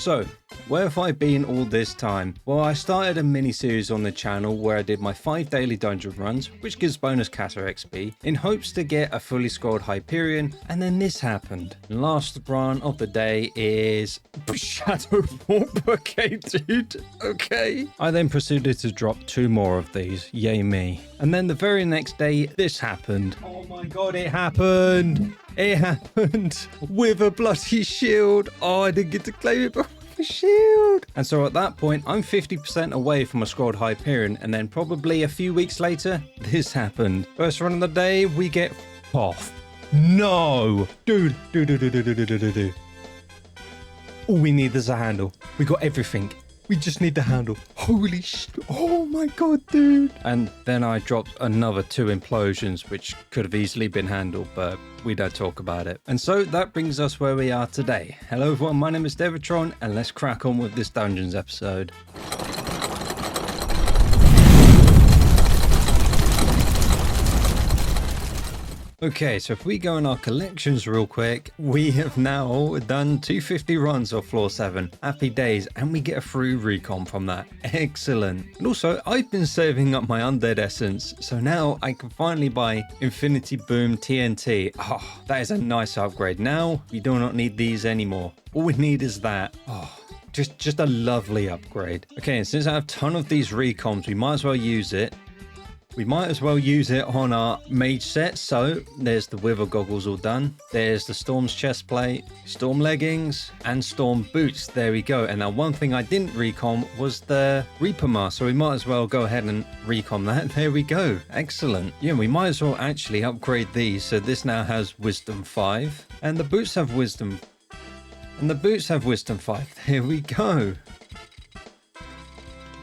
So, where have I been all this time? Well, I started a mini-series on the channel where I did my 5 daily dungeon runs, which gives bonus Kata XP, in hopes to get a fully scrolled Hyperion, and then this happened. Last run of the day is Shadow Warp. Okay, dude, okay. I then proceeded to drop 2 more of these, yay me. And then the very next day, this happened. Oh my god, it happened! It happened with a bloody shield. Oh, I didn't get to claim it, but with a shield. And so at that point, I'm 50% away from a scrolled Hyperion, and then probably a few weeks later, this happened. First run of the day, we get off. No, dude. All we need is a handle. We got everything. We just need the handle. Holy shit. Oh my god, dude. And then I dropped another 2 implosions, which could have easily been handled, but we don't talk about it. And so that brings us where we are today. Hello everyone, my name is Devetron, and let's crack on with this Dungeons episode. Okay, so if we go in our collections real quick, we have now done 250 runs of floor 7. Happy days, and we get a free recon from that. Excellent. And also, I've been saving up my undead essence, so now I can finally buy Infinityboom Tnt. Oh, that is a nice upgrade. Now, we do not need these anymore. All we need is that. Oh. Just a lovely upgrade. Okay, and since I have a ton of these recons, we might as well use it. We might as well use it on our mage set. So there's the Wither goggles all done. There's the Storm's chestplate, Storm leggings, and Storm boots. There we go. And now one thing I didn't recon was the Reaper mask. So we might as well go ahead and recon that. There we go. Excellent. Yeah, we might as well actually upgrade these. So this now has Wisdom 5. And the boots have Wisdom. And the boots have Wisdom 5. There we go.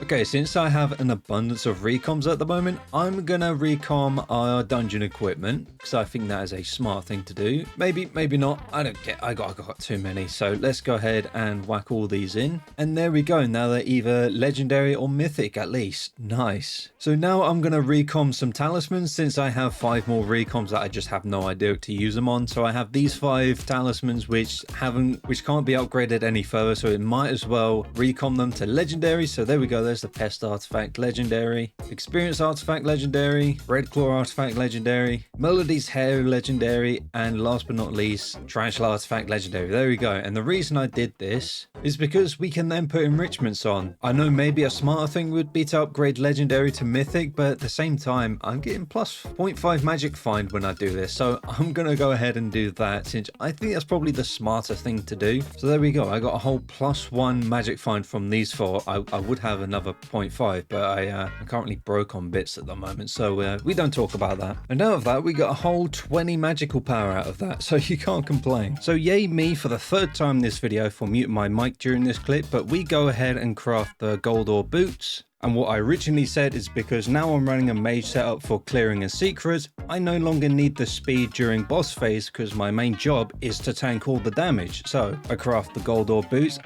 Okay, since I have an abundance of recoms at the moment, I'm gonna recom our dungeon equipment because I think that is a smart thing to do. Maybe not. I don't care. I got too many. So let's go ahead and whack all these in. And there we go. Now they're either legendary or mythic at least. Nice. So now I'm gonna recom some talismans since I have 5 more recoms that I just have no idea to use them on. So I have these 5 talismans which can't be upgraded any further. So it might as well recom them to legendary. So there we go. There's the Pest Artifact Legendary, Experience Artifact Legendary, Red Claw Artifact Legendary, Melody's Hair Legendary, and last but not least, Tarantula Artifact Legendary. There we go. And the reason I did this is because we can then put enrichments on. I know maybe a smarter thing would be to upgrade Legendary to Mythic, but at the same time, I'm getting plus 0.5 Magic Find when I do this. So I'm going to go ahead and do that since I think that's probably the smarter thing to do. So there we go. I got a whole +1 Magic Find from these 4. I would have another 0.5, but I'm currently broke on bits at the moment, so we don't talk about that. And out of that, we got a whole 20 magical power out of that, so you can't complain. So yay me for the 3rd time this video for muting my mic during this clip, but we go ahead and craft the gold ore boots. And what I originally said is because now I'm running a mage setup for clearing and secrets, I no longer need the speed during boss phase because my main job is to tank all the damage. So I craft the gold ore boots.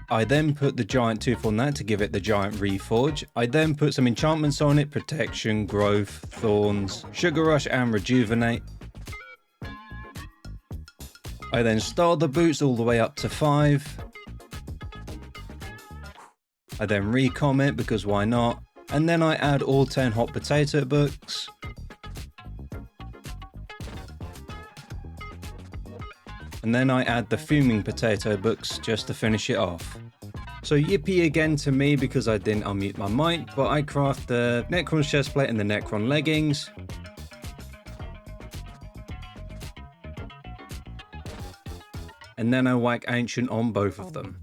I then put the giant tooth on that to give it the giant reforge. I then put some enchantments on it: protection, growth, thorns, sugar rush, and rejuvenate. I then start the boots all the way up to 5. I then recom it because why not? And then I add all 10 hot potato books. And then I add the fuming potato books just to finish it off. So yippee again to me because I didn't unmute my mic, but I craft the Necron's chestplate and the Necron leggings. And then I whack Ancient on both of them.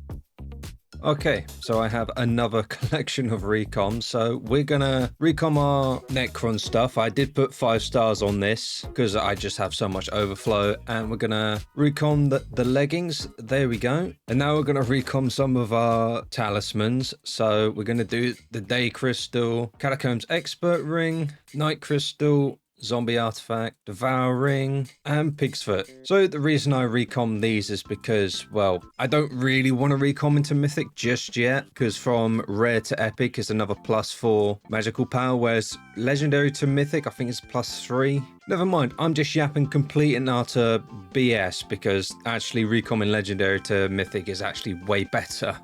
Okay, so I have another collection of recoms. So we're gonna recom our Necron stuff. I did put 5 stars on this because I just have so much overflow. And we're gonna recom the leggings. There we go. And now we're gonna recom some of our talismans. So we're gonna do the Day Crystal, Catacombs Expert Ring, Night Crystal, Zombie Artifact, Devouring, and Pig's Foot. So the reason I recom these is because, well, I don't really want to recom into Mythic just yet, because from Rare to Epic is another +4 magical power, whereas Legendary to Mythic I think is +3. Never mind, I'm just yapping complete and utter BS because actually recoming Legendary to Mythic is actually way better.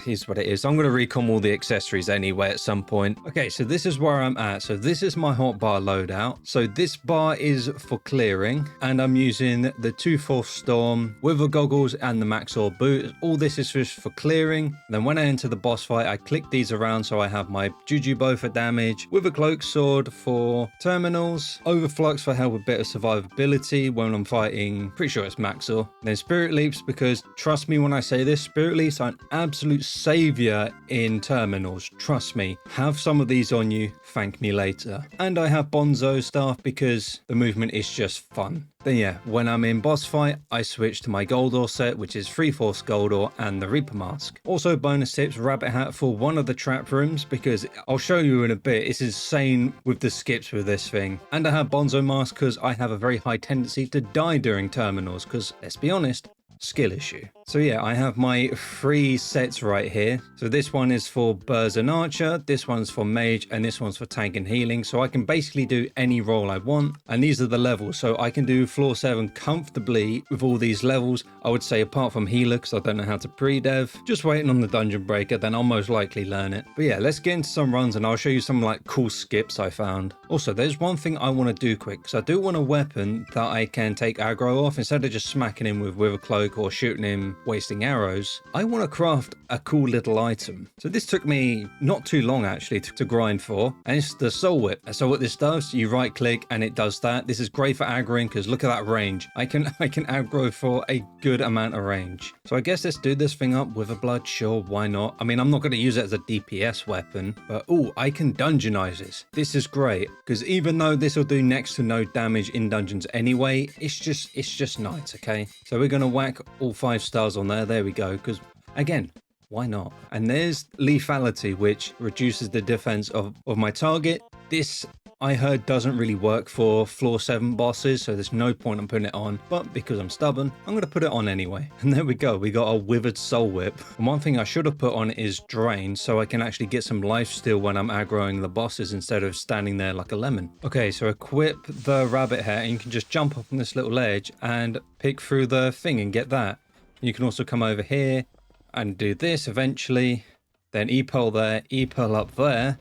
Here's what it is. I'm going to recom all the accessories anyway at some point. Okay, so this is where I'm at. So this is my hotbar loadout. So this bar is for clearing, and I'm using the 2/4 Storm, Wither Goggles, and the Maxor boot. All this is just for clearing. Then when I enter the boss fight, I click these around so I have my Juju bow for damage, Wither Cloak Sword for terminals, Overflux for help with better survivability when I'm fighting, pretty sure it's Maxor. Then Spirit Leaps, because trust me when I say this, Spirit Leaps are an absolute savior in terminals. Trust me, have some of these on you, thank me later. And I have Bonzo Staff because the movement is just fun. Then yeah, when I'm in boss fight, I switch to my Goldor set, which is 3/4 Goldor and the Reaper Mask. Also bonus tips, Rabbit Hat for one of the trap rooms, because I'll show you in a bit, it's insane with the skips with this thing. And I have Bonzo Mask because I have a very high tendency to die during terminals, because let's be honest, skill issue. So yeah, I have my 3 sets right here. So this one is for Burrs and Archer, this one's for Mage, and this one's for Tank and Healing. So I can basically do any role I want, and these are the levels. So I can do floor 7 comfortably with all these levels. I would say apart from Healer, because I don't know how to pre-dev. Just waiting on the Dungeon Breaker, then I'll most likely learn it. But yeah, let's get into some runs and I'll show you some like cool skips I found. Also, there's one thing I want to do quick, because I do want a weapon that I can take aggro off instead of just smacking him with a cloak or shooting him wasting arrows. I want to craft a cool little item. So this took me not too long actually to grind for, and it's the Soul Whip. So what this does, you right click and it does that. This is great for aggroing because look at that range. I can aggro for a good amount of range. So I guess let's do this thing up with a blood, sure, why not? I mean, I'm not going to use it as a DPS weapon, but oh, I can dungeonize this. This is great because even though this will do next to no damage in dungeons anyway, it's just nice, okay? So we're going to whack all 5 stars on there. There we go, because again, why not? And there's lethality, which reduces the defense of my target. This I heard doesn't really work for floor 7 bosses, so there's no point in putting it on, but because I'm stubborn, I'm going to put it on anyway. And there we go, we got a Withered Soul Whip. And one thing I should have put on is Drain, so I can actually get some lifesteal when I'm aggroing the bosses instead of standing there like a lemon. Okay, so equip the rabbit hair and you can just jump up on this little ledge and pick through the thing and get that. You can also come over here and do this eventually, then E-Pearl there, E-Pearl up there,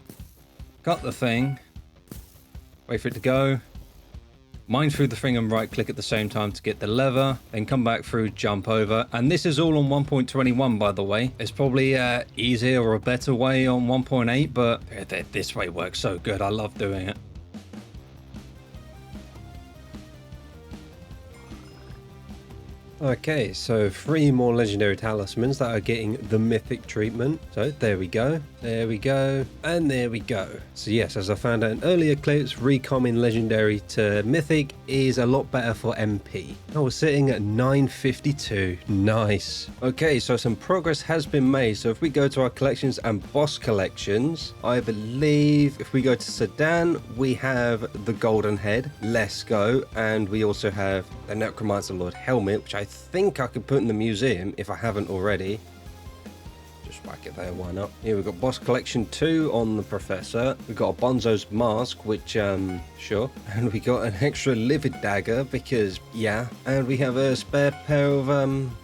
cut the thing, wait for it to go, mine through the thing and right click at the same time to get the lever, then come back through, jump over. And this is all on 1.21 by the way. It's probably easier or a better way on 1.8, but this way works so good, I love doing it. Okay, so 3 more legendary talismans that are getting the mythic treatment. So there we go, there we go, and there we go. So yes, as I found out in earlier clips, recoming legendary to mythic is a lot better for MP. I was sitting at 952, nice. Okay, so some progress has been made. So if we go to our collections and boss collections, I believe if we go to Sedan, we have the Golden Head, Let's Go, and we also have the Necromancer Lord helmet, which I think I could put in the museum if I haven't already. Just whack it there, why not? Here we've got boss collection 2 on the Professor. We've got a Bonzo's mask, which sure, and we got an extra livid dagger because yeah, and we have a spare pair of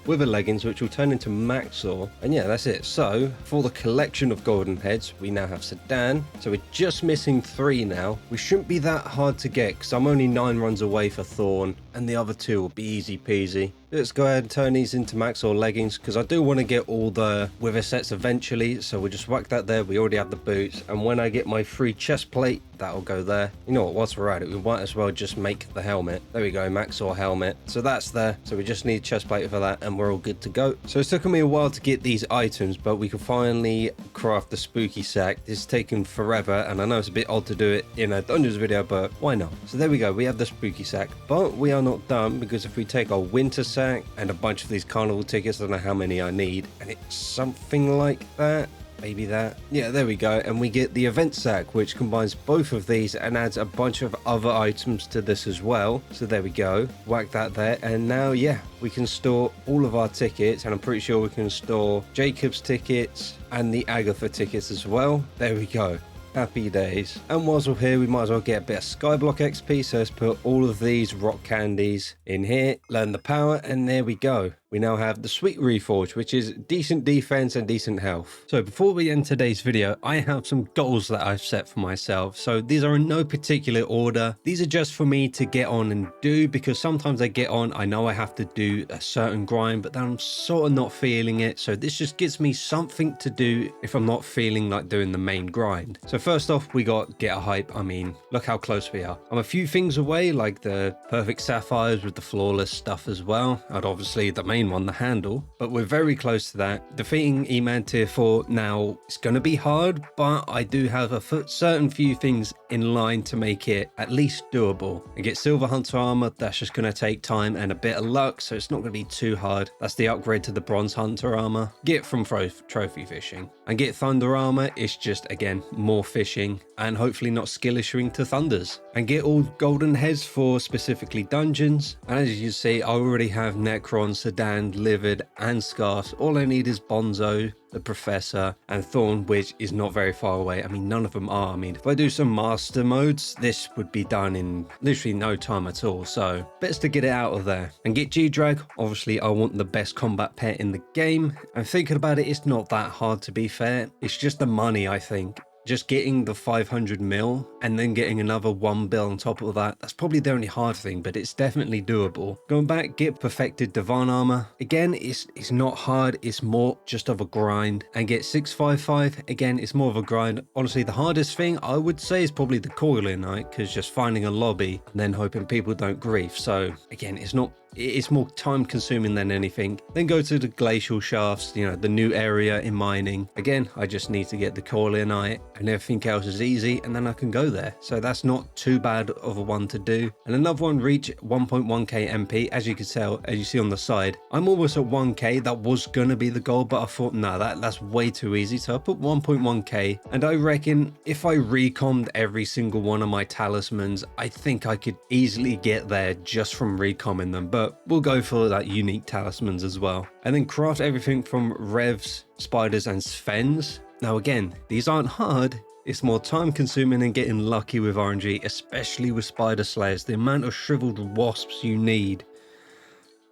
wither leggings which will turn into Maxor, and yeah, that's it. So for the collection of golden heads, we now have Sedan, so we're just missing 3 now. We shouldn't be that hard to get because I'm only 9 runs away for Thorn, and the other 2 will be easy peasy. Let's go ahead and turn these into Maxor leggings because I do want to get all the wither sets eventually, so we'll just whack that there. We already have the boots, and when I get my free chest plate, that'll go there. You know what, whilst we're at it, we might as well just make the helmet. There we go, Maxor helmet. So that's there, so we just need chest plate for that and we're all good to go. So it's taken me a while to get these items, but we can finally craft the spooky sack. This has taken forever, and I know it's a bit odd to do it in a dungeons video, but why not? So there we go, we have the spooky sack, but we are not done, because if we take our winter sack and a bunch of these carnival tickets, I don't know how many I need, and it's something like that. Maybe that. Yeah, there we go. And we get the event sack, which combines both of these and adds a bunch of other items to this as well. So there we go. Whack that there. And now, yeah, we can store all of our tickets. And I'm pretty sure we can store Jacob's tickets and the Agatha tickets as well. There we go. Happy days. And whilst we're here, we might as well get a bit of Skyblock XP. So let's put all of these rock candies in here, learn the power, and there we go. We now have the sweet Reforge, which is decent defense and decent health. So before we end today's video, I have some goals that I've set for myself. So these are in no particular order. These are just for me to get on and do, because sometimes I get on, I know I have to do a certain grind, but then I'm sort of not feeling it. So this just gives me something to do if I'm not feeling like doing the main grind. So first off, we got get a hype. I mean, look how close we are. I'm a few things away, like the perfect sapphires with the flawless stuff as well. And obviously the main one, the handle, but we're very close to that. Defeating E-Man tier 4 now, it's going to be hard, but I do have a certain few things in line to make it at least doable. And get silver hunter armor, that's just going to take time and a bit of luck, so it's not going to be too hard. That's the upgrade to the bronze hunter armor. Get from trophy fishing. And get thunder armor, it's just again more fishing and hopefully not skill issuing to thunders. And get all golden heads for specifically dungeons. And as you see, I already have Necron, Sedan, Livid and Scarce. All I need is Bonzo, the Professor, and Thorn, which is not very far away. I mean, none of them are. I mean, if I do some master modes, this would be done in literally no time at all. So best to get it out of there. And get G-Drag. Obviously, I want the best combat pet in the game. And thinking about it, it's not that hard, to be fair. It's just the money, I think. Just getting the 500 mil and then getting another 1 bill on top of that, that's probably the only hard thing, but it's definitely doable. Going back, get perfected Devetron armor. Again, it's not hard, it's more just of a grind. And get 655, again, it's more of a grind. Honestly, the hardest thing I would say is probably the coiling night, because just finding a lobby and then hoping people don't grief. So again, it's more time consuming than anything. Then go to the glacial shafts, you know, the new area in mining. Again, I just need to get the coilinite and everything else is easy, and then I can go there. So that's not too bad of a one to do. And another one, reach 1.1k MP. As you can tell, as you see on the side, I'm almost at 1k. That was gonna be the goal, but I thought, nah, that's way too easy. So I put 1.1k, and I reckon if I recommed every single one of my talismans, I think I could easily get there just from recomming them. But we'll go for that unique talismans as well. And then craft everything from revs, spiders, and Svens. Now again, these aren't hard. It's more time consuming and getting lucky with RNG, especially with spider slayers. The amount of shriveled wasps you need.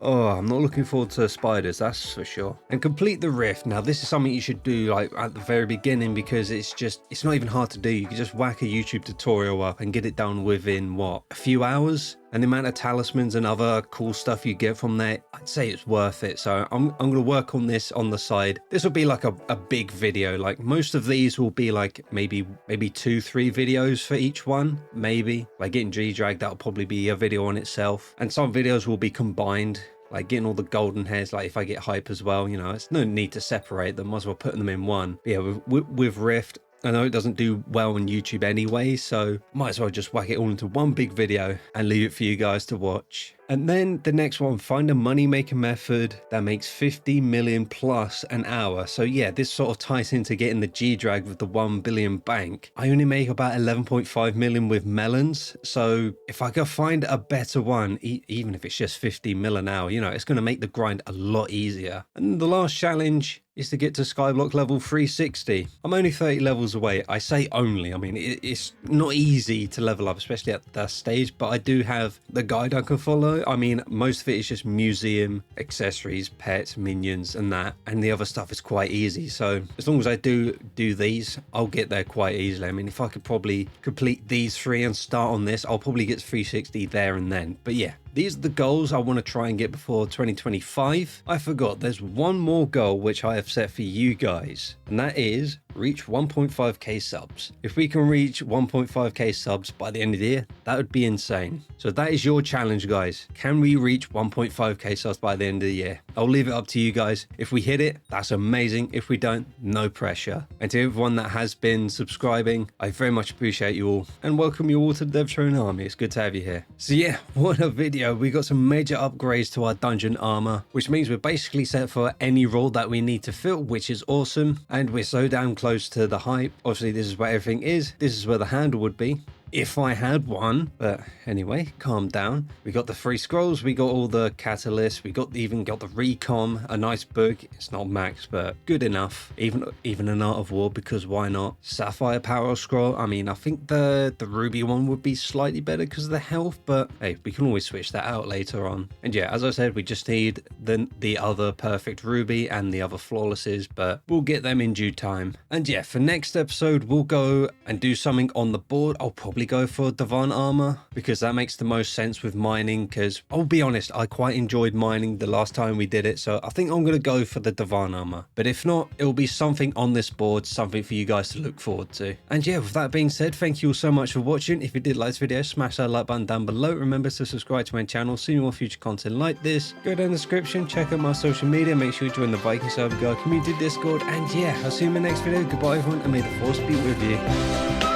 Oh, I'm not looking forward to spiders, that's for sure. And complete the rift. Now this is something you should do like at the very beginning, because it's not even hard to do. You can just whack a YouTube tutorial up and get it done within what, a few hours? And the amount of talismans and other cool stuff you get from there, I'd say it's worth it. So I'm going to work on this on the side. This will be like a big video. Like most of these will be like maybe 2-3 videos for each one. Maybe like getting G-Drag, that'll probably be a video on itself. And some videos will be combined, like getting all the golden hairs. Like if I get hype as well, you know, it's no need to separate them. Might as well put them in one. But yeah, with Rift, I know it doesn't do well on YouTube anyway, so might as well just whack it all into one big video and leave it for you guys to watch. And then the next one, find a money making method that makes 50 million plus an hour. So yeah, this sort of ties into getting the G-Drag with the 1 billion bank. I only make about 11.5 million with melons. So if I could find a better one, even if it's just 50 mil an hour, you know, it's going to make the grind a lot easier. And the last challenge is to get to Skyblock level 360. I'm only 30 levels away. I say only, I mean, it's not easy to level up, especially at that stage, but I do have the guide I can follow. I mean, most of it is just museum, accessories, pets, minions, and that. And the other stuff is quite easy. So as long as I do these, I'll get there quite easily. I mean, if I could probably complete these 3 and start on this, I'll probably get 360 there and then. But yeah, these are the goals I want to try and get before 2025. I forgot, there's one more goal which I have set for you guys, and that is reach 1.5k subs. If we can reach 1.5k subs by the end of the year, that would be insane. So that is your challenge, guys. Can we reach 1.5k subs by the end of the year? I'll leave it up to you guys. If we hit it, that's amazing. If we don't, no pressure. And to everyone that has been subscribing, I very much appreciate you all and welcome you all to the Devetron army. It's good to have you here. So yeah, what a video. We got some major upgrades to our dungeon armor, which means we're basically set for any role that we need to fill, which is awesome. And we're so damn close to the hype. Obviously, this is where everything is. This is where the handle would be. if I had one. But anyway, calm down. We got the 3 scrolls, we got all the catalysts, we even got the recom, a nice book. It's not max, but good enough. Even an Art of War, because why not? Sapphire Power Scroll. I mean, I think the ruby one would be slightly better because of the health, but hey, we can always switch that out later on. And yeah, as I said, we just need the other perfect ruby and the other flawlesses, but we'll get them in due time. And yeah, for next episode, we'll go and do something on the board. I'll probably go for Divine Armor because that makes the most sense with mining, because I'll be honest, I quite enjoyed mining the last time we did it, so I think I'm going to go for the Divine Armor. But if not, it'll be something on this board, something for you guys to look forward to. And yeah, with that being said, thank you all so much for watching. If you did like this video, smash that like button down below. Remember to subscribe to my channel, see more future content like this. Go down in the description, check out my social media, make sure you join the Viking server guide community Discord, and yeah, I'll see you in my next video. Goodbye everyone, and may the force be with you.